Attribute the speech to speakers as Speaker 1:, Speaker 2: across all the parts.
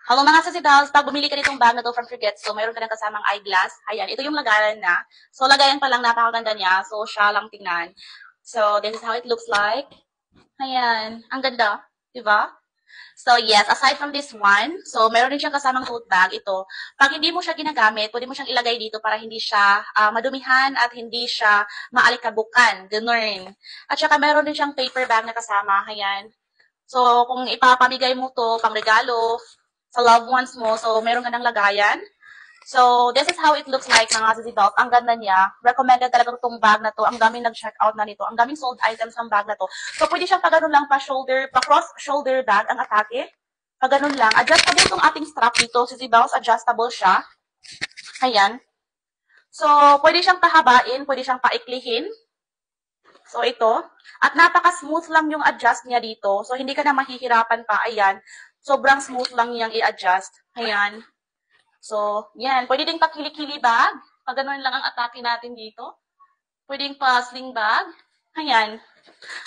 Speaker 1: Hello mga sasibels, pag bumili ka nitong bag na to from Forgetso, mayroon ka ng kasamang eyeglass. Ayan, ito yung lagayan na. So, lagayan pa lang, napakaganda niya. So, siya lang tingnan. So, this is how it looks like. Ayan, ang ganda. Diba? So, yes, aside from this one, so, meron din siyang kasamang tote bag. Ito, pag hindi mo siya ginagamit, pwede mo siyang ilagay dito para hindi siya madumihan at hindi siya maalikabukan. Ganun. At saka, meron din siyang paper bag na kasama. Ayan. So, kung ipapamigay mo to pang regalo sa loved ones mo, so meron ka ng lagayan. So, this is how it looks like mga sisibelt. Ang ganda niya. Recommended talaga itong bag na to. Ang daming nag-check out na nito. Ang daming sold items ng bag na to. So, pwede siyang pagano'n lang pa-cross shoulder bag ang atake. Pagano'n lang. Adjustable itong ating strap dito. Sisibelt, adjustable siya. Ayan. So, pwede siyang pahabain. Pwede siyang paiklihin. So, ito. At napaka-smooth lang yung adjust niya dito. So, hindi ka na mahihirapan pa. Ayan. Sobrang smooth lang niyang i-adjust. Ayan. So, yan. Pwede ding pakili-kili bag. Pag ganun lang ang atake natin dito. Pwedeng pa sling bag. Ayan.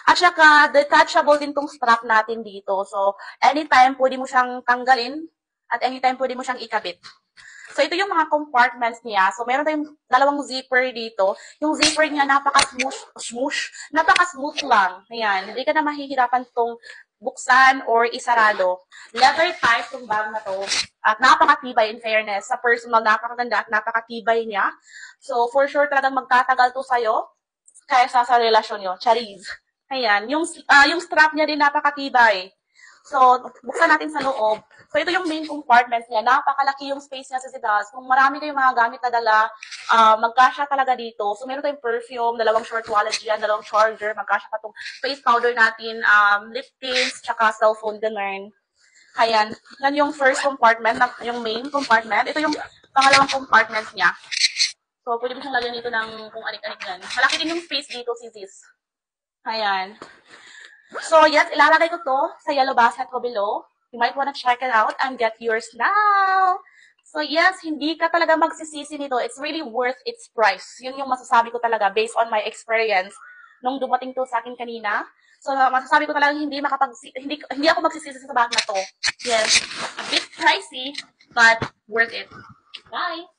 Speaker 1: At saka, detachable din tong strap natin dito. So, anytime pwede mo siyang tanggalin. At anytime pwede mo siyang ikabit. So, ito yung mga compartments niya. So, meron tayong dalawang zipper dito. Yung zipper niya, napaka-smooth lang. Ayan. Hindi ka na mahihirapan itong buksan or isarado. Leather type itong bag na to. At napakatibay in fairness. Sa personal, napakaganda at napakatibay niya. So, for sure talagang magtatagal to sa'yo kaysa sa relasyon nyo. Charis. Ayan. Yung strap niya din napakatibay. So, buksan natin sa loob. So, ito yung main compartment niya. Napakalaki yung space niya sa Sidas. Kung marami kayong mga gamit na dala, magkasya talaga dito. So, meron tayong perfume, dalawang short wallet dyan, dalawang charger, magkasya pa itong face powder natin, lip tints, tsaka cellphone, ganun. Ayan. Yan yung first compartment, yung main compartment. Ito yung pangalawang compartment niya. So, pwede mo siyang lagyan dito ng kung anik-anik yan. Malaki din yung space dito, sis. Ayan. So, yes, ilalagay ko to sa yellow basket ko below. You might wanna check it out and get yours now. So, yes, hindi ka talaga magsisisi nito. It's really worth its price. Yun yung masasabi ko talaga based on my experience nung dumating to sa akin kanina. So, masasabi ko talaga hindi ako magsisisi sa bag na to. Yes, a bit pricey, but worth it. Bye!